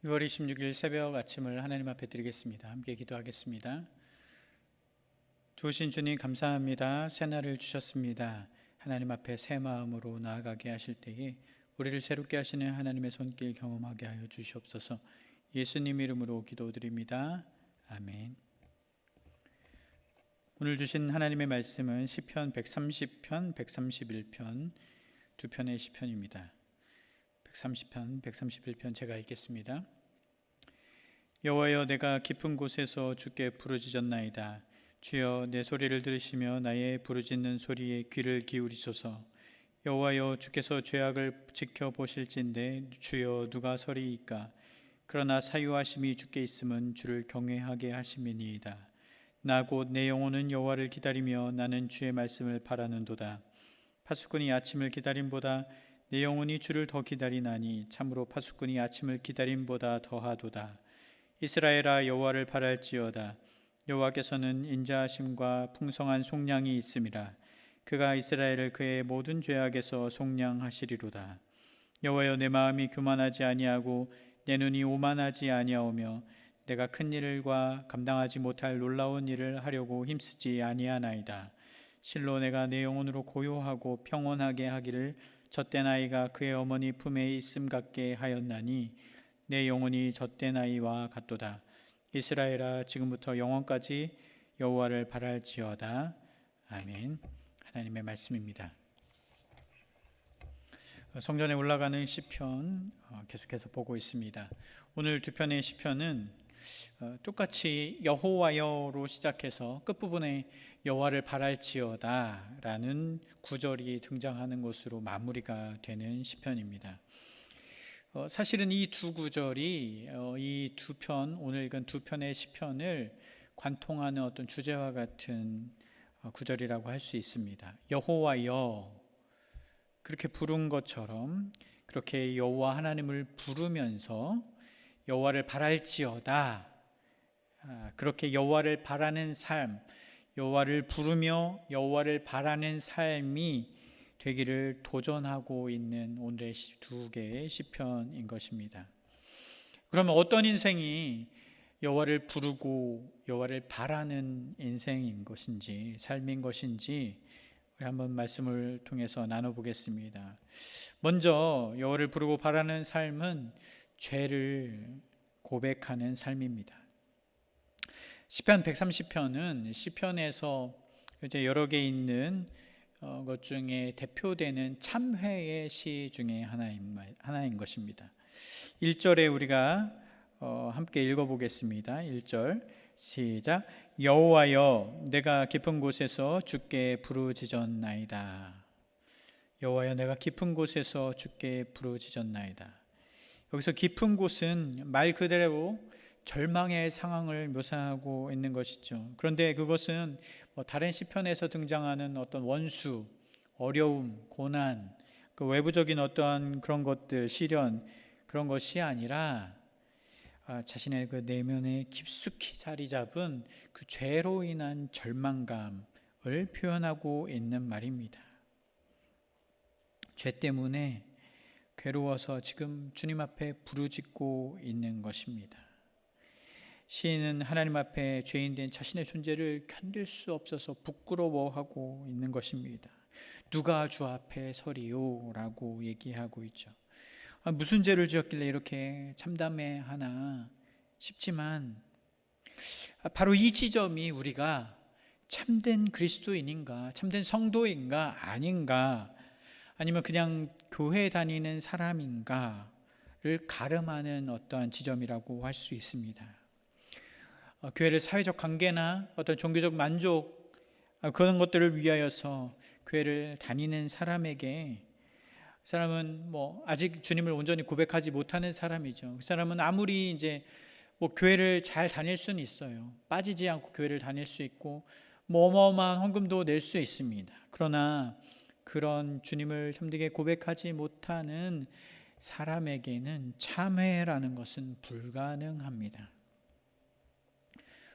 6월 26일 새벽 아침을 하나님 앞에 드리겠습니다. 함께 기도하겠습니다. 주신 주님 감사합니다. 새날을 주셨습니다. 하나님 앞에 새 마음으로 나아가게 하실 때에 우리를 새롭게 하시는 하나님의 손길 경험하게 하여 주시옵소서. 예수님 이름으로 기도드립니다. 아멘. 오늘 주신 하나님의 말씀은 시편 130편, 131편 두 편의 시편입니다. 130편, 131편 제가 읽겠습니다. 여호와여, 내가 깊은 곳에서 주께 부르짖었나이다. 주여, 내 소리를 들으시며 나의 부르짖는 소리에 귀를 기울이소서. 여호와여, 주께서 죄악을 지켜보실진데 주여 누가 서리이까? 그러나 사유하심이 주께 있음은 주를 경외하게 하심이니이다. 나 곧 내 영혼은 여호와를 기다리며 나는 주의 말씀을 바라는도다. 파수꾼이 아침을 기다림보다 내 영혼이 주를 더 기다리나니 참으로 파수꾼이 아침을 기다림보다 더하도다. 이스라엘아, 여호와를 바랄지어다. 여호와께서는 인자하심과 풍성한 속량이 있음이라. 그가 이스라엘을 그의 모든 죄악에서 속량하시리로다. 여호와여, 내 마음이 교만하지 아니하고 내 눈이 오만하지 아니하오며 내가 큰 일과 감당하지 못할 놀라운 일을 하려고 힘쓰지 아니하나이다. 실로 내가 내 영혼으로 고요하고 평온하게 하기를 젖된 아이가 그의 어머니 품에 있음 같게 하였나니 내 영혼이 젖된 아이와 같도다. 이스라엘아, 지금부터 영원까지 여호와를 바랄지어다. 아멘. 하나님의 말씀입니다. 성전에 올라가는 시편 계속해서 보고 있습니다. 오늘 두 편의 시편은 똑같이 여호와여로 시작해서 끝부분에 여호와를 바랄지어다 라는 구절이 등장하는 것으로 마무리가 되는 시편입니다. 사실은 이 두 구절이 이 두 편, 오늘 읽은 두 편의 시편을 관통하는 어떤 주제와 같은 구절이라고 할 수 있습니다. 여호와여, 그렇게 부른 것처럼 그렇게 여호와 하나님을 부르면서 여호와를 바랄지어다, 그렇게 여호와를 바라는 삶, 여호와를 부르며 여호와를 바라는 삶이 되기를 도전하고 있는 오늘의 두 개의 시편인 것입니다. 그러면 어떤 인생이 여호와를 부르고 여호와를 바라는 인생인 것인지, 삶인 것인지 우리 한번 말씀을 통해서 나눠보겠습니다. 먼저 여호와를 부르고 바라는 삶은 죄를 고백하는 삶입니다. 시편 130편은 시편에서 이제 여러 개 있는 것 중에 대표되는 참회의 시 중에 하나인 것입니다. 1절에 우리가 함께 읽어보겠습니다. 1절 시작. 여호와여, 내가 깊은 곳에서 주께 부르짖었나이다. 여호와여, 내가 깊은 곳에서 주께 부르짖었나이다. 여기서 깊은 곳은 말 그대로 절망의 상황을 묘사하고 있는 것이죠. 그런데 그것은 다른 시편에서 등장하는 어떤 원수, 어려움, 고난, 그 외부적인 어떤 그런 것들, 시련, 그런 것이 아니라 자신의 그 내면에 깊숙이 자리 잡은 그 죄로 인한 절망감을 표현하고 있는 말입니다. 죄 때문에 괴로워서 지금 주님 앞에 부르짖고 있는 것입니다. 시인은 하나님 앞에 죄인된 자신의 존재를 견딜 수 없어서 부끄러워하고 있는 것입니다. 누가 주 앞에 서리요? 라고 얘기하고 있죠. 무슨 죄를 지었길래 이렇게 참담해하나 싶지만 바로 이 지점이 우리가 참된 그리스도인인가, 참된 성도인가 아닌가, 아니면 그냥 교회 다니는 사람인가를 가름하는 어떠한 지점이라고 할 수 있습니다. 교회를 사회적 관계나 어떤 종교적 만족, 그런 것들을 위하여서 교회를 다니는 사람에게, 그 사람은 아직 주님을 온전히 고백하지 못하는 사람이죠. 그 사람은 아무리 이제 교회를 잘 다닐 수는 있어요. 빠지지 않고 교회를 다닐 수 있고 어마어마한 헌금도 낼 수 있습니다. 그러나 그런 주님을 참되게 고백하지 못하는 사람에게는 참회라는 것은 불가능합니다.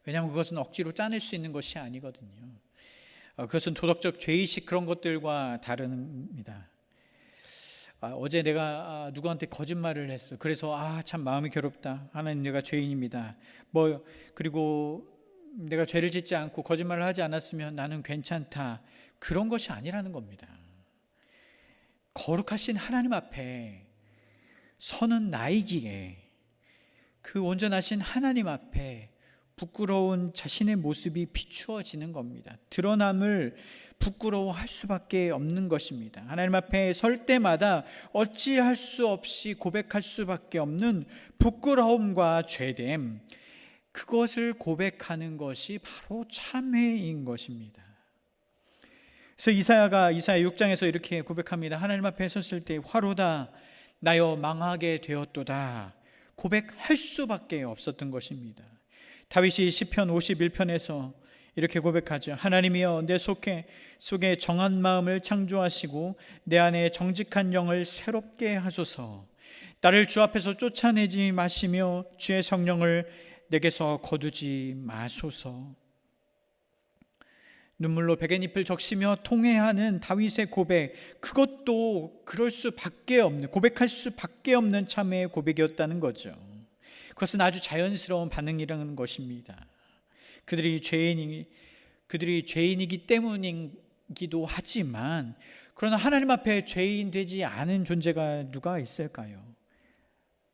왜냐하면 그것은 억지로 짜낼 수 있는 것이 아니거든요. 그것은 도덕적 죄의식, 그런 것들과 다릅니다. 어제 내가 누구한테 거짓말을 했어. 그래서 참 마음이 괴롭다. 하나님, 내가 죄인입니다. 그리고 내가 죄를 짓지 않고 거짓말을 하지 않았으면 나는 괜찮다. 그런 것이 아니라는 겁니다. 거룩하신 하나님 앞에 서는 나이기에 그 온전하신 하나님 앞에 부끄러운 자신의 모습이 비추어지는 겁니다. 드러남을 부끄러워할 수밖에 없는 것입니다. 하나님 앞에 설 때마다 어찌할 수 없이 고백할 수밖에 없는 부끄러움과 죄됨, 그것을 고백하는 것이 바로 참회인 것입니다. 그래서 이사야 6장에서 이렇게 고백합니다. 하나님 앞에 섰을 때 화로다 나여 망하게 되었도다 고백할 수밖에 없었던 것입니다. 다윗이 시편 51편에서 이렇게 고백하죠. 하나님이여 내 속에 정한 마음을 창조하시고 내 안에 정직한 영을 새롭게 하소서. 나를 주 앞에서 쫓아내지 마시며 주의 성령을 내게서 거두지 마소서. 눈물로 베갯잎을 적시며 통회하는 다윗의 고백, 그것도 그럴 수밖에 없는, 고백할 수밖에 없는 참회의 고백이었다는 거죠. 그것은 아주 자연스러운 반응이라는 것입니다. 그들이 죄인이기 때문이기도 하지만, 그러나 하나님 앞에 죄인 되지 않은 존재가 누가 있을까요?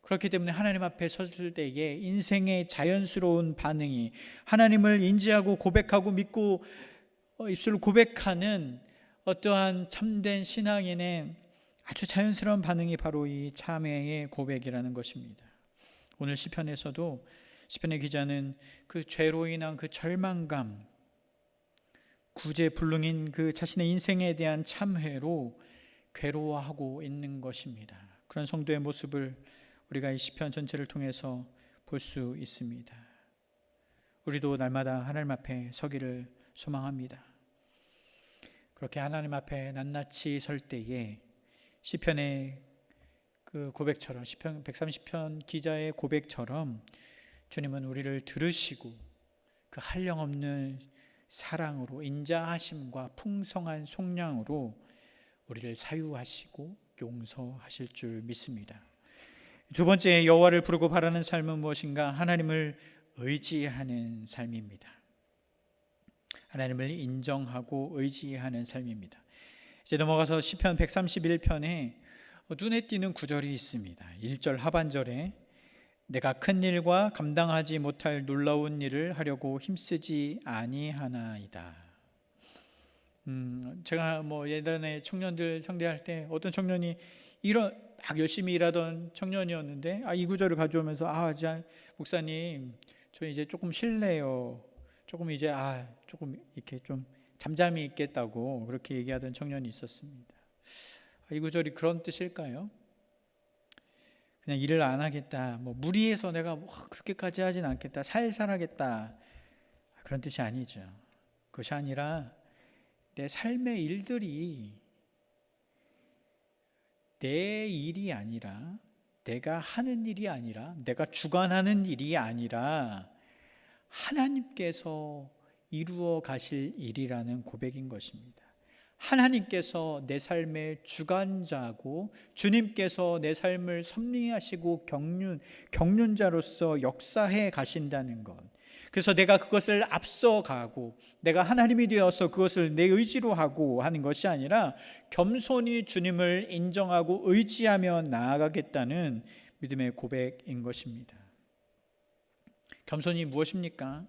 그렇기 때문에 하나님 앞에 섰을 때에 인생의 자연스러운 반응이 하나님을 인지하고 고백하고 믿고 입술로 고백하는 어떠한 참된 신앙인의 아주 자연스러운 반응이 바로 이 참회의 고백이라는 것입니다. 오늘 시편에서도 시편의 기자는 그 죄로 인한 그 절망감, 구제불능인 그 자신의 인생에 대한 참회로 괴로워하고 있는 것입니다. 그런 성도의 모습을 우리가 이 시편 전체를 통해서 볼 수 있습니다. 우리도 날마다 하나님 앞에 서기를 소망합니다. 그렇게 하나님 앞에 낱낱이 설 때에 시편의 그 고백처럼, 시편 130편 기자의 고백처럼 주님은 우리를 들으시고 그 한량없는 사랑으로, 인자하심과 풍성한 속량으로 우리를 사유하시고 용서하실 줄 믿습니다. 두 번째, 여호와를 부르고 바라는 삶은 무엇인가? 하나님을 의지하는 삶입니다. 하나님을 인정하고 의지하는 삶입니다. 이제 넘어가서 시편 131편에 눈에 띄는 구절이 있습니다. 1절 하반절에 내가 큰 일과 감당하지 못할 놀라운 일을 하려고 힘쓰지 아니하나이다. 제가 예전에 청년들 상대할 때 어떤 청년이 막 열심히 일하던 청년이었는데 이 구절을 가져오면서 목사님 저 이제 조금 쉴래요. 조금 이제 조금 이렇게 좀 잠잠히 있겠다고 그렇게 얘기하던 청년이 있었습니다. 이 구절이 그런 뜻일까요? 그냥 일을 안 하겠다, 무리해서 내가 그렇게까지 하진 않겠다, 살살 하겠다, 그런 뜻이 아니죠. 그것이 아니라 내 삶의 일들이 내 일이 아니라, 내가 하는 일이 아니라, 내가 주관하는 일이 아니라 하나님께서 이루어 가실 일이라는 고백인 것입니다. 하나님께서 내 삶의 주관자고 주님께서 내 삶을 섭리하시고 경륜자로서 역사해 가신다는 것. 그래서 내가 그것을 앞서가고 내가 하나님이 되어서 그것을 내 의지로 하고 하는 것이 아니라 겸손히 주님을 인정하고 의지하며 나아가겠다는 믿음의 고백인 것입니다. 겸손이 무엇입니까?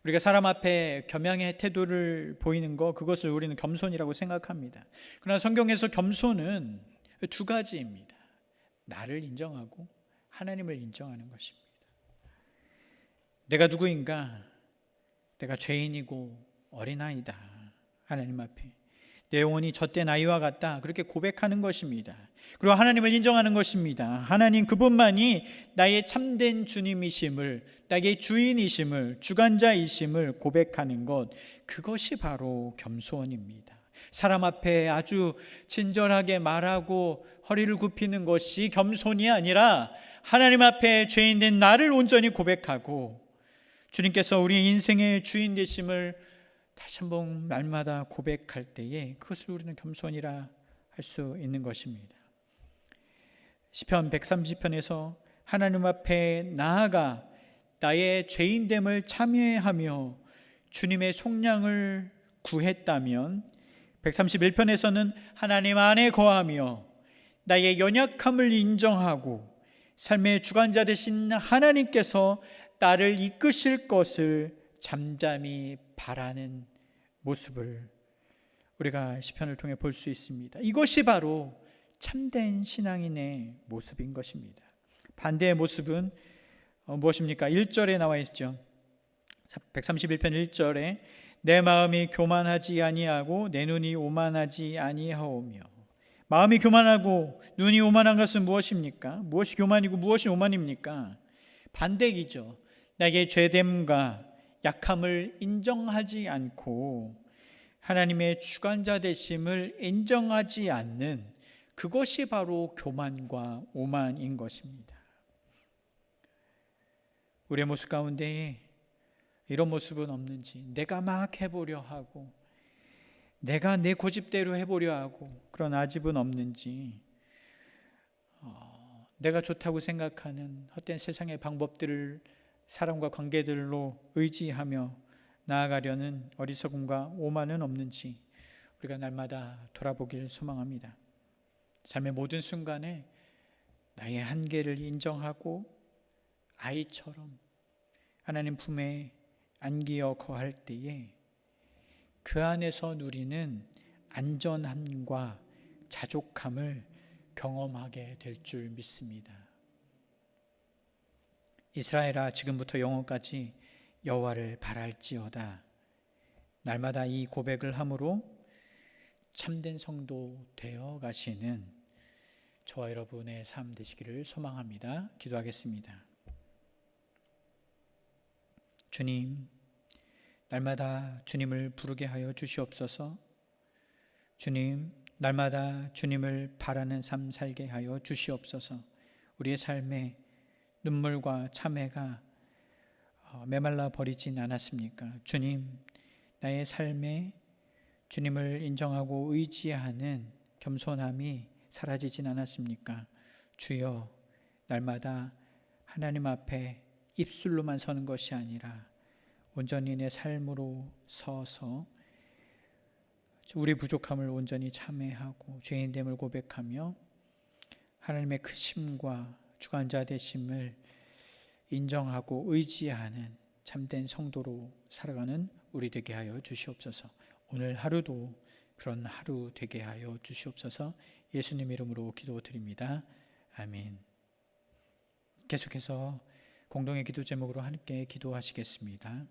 우리가 사람 앞에 겸양의 태도를 보이는 것, 그것을 우리는 겸손이라고 생각합니다. 그러나 성경에서 겸손은 두 가지입니다. 나를 인정하고 하나님을 인정하는 것입니다. 내가 누구인가? 내가 죄인이고 어린아이다. 하나님 앞에 내 영혼이 젖된 아이와 같다. 그렇게 고백하는 것입니다. 그리고 하나님을 인정하는 것입니다. 하나님 그분만이 나의 참된 주님이심을, 나의 주인이심을, 주관자이심을 고백하는 것, 그것이 바로 겸손입니다. 사람 앞에 아주 친절하게 말하고 허리를 굽히는 것이 겸손이 아니라 하나님 앞에 죄인된 나를 온전히 고백하고 주님께서 우리 인생의 주인 되심을 다시 한번 날마다 고백할 때에 그것을 우리는 겸손이라 할 수 있는 것입니다. 시편 130편에서 하나님 앞에 나아가 나의 죄인됨을 참회하며 주님의 속량을 구했다면 131편에서는 하나님 안에 거하며 나의 연약함을 인정하고 삶의 주관자 되신 하나님께서 나를 이끄실 것을 잠잠히 바라는 모습을 우리가 시편을 통해 볼 수 있습니다. 이것이 바로 참된 신앙인의 모습인 것입니다. 반대의 모습은 무엇입니까? 1절에 나와 있죠. 131편 1절에 내 마음이 교만하지 아니하고 내 눈이 오만하지 아니하오며. 마음이 교만하고 눈이 오만한 것은 무엇입니까? 무엇이 교만이고 무엇이 오만입니까? 반대이죠. 나의 죄됨과 약함을 인정하지 않고 하나님의 주관자 되심을 인정하지 않는 그것이 바로 교만과 오만인 것입니다. 우리의 모습 가운데 이런 모습은 없는지, 내가 막 해보려 하고 내가 내 고집대로 해보려 하고 그런 아집은 없는지, 내가 좋다고 생각하는 헛된 세상의 방법들을 사람과 관계들로 의지하며 나아가려는 어리석음과 오만은 없는지 우리가 날마다 돌아보길 소망합니다. 삶의 모든 순간에 나의 한계를 인정하고 아이처럼 하나님 품에 안기어 거할 때에 그 안에서 누리는 안전함과 자족함을 경험하게 될 줄 믿습니다. 이스라엘아, 지금부터 영원까지 여호와를 바랄지어다. 날마다 이 고백을 함으로 참된 성도 되어 가시는 저와 여러분의 삶 되시기를 소망합니다. 기도하겠습니다. 주님, 날마다 주님을 부르게 하여 주시옵소서. 주님, 날마다 주님을 바라는 삶 살게 하여 주시옵소서. 우리의 삶에 눈물과 참회가 메말라 버리진 않았습니까? 주님, 나의 삶에 주님을 인정하고 의지하는 겸손함이 사라지진 않았습니까? 주여, 날마다 하나님 앞에 입술로만 서는 것이 아니라 온전히 내 삶으로 서서 우리 부족함을 온전히 참회하고 죄인됨을 고백하며 하나님의 크심과 주관자 되심을 인정하고 의지하는 참된 성도로 살아가는 우리 되게 하여 주시옵소서. 오늘 하루도 그런 하루 되게 하여 주시옵소서. 예수님 이름으로 기도드립니다. 아멘. 계속해서 공동의 기도 제목으로 함께 기도하시겠습니다.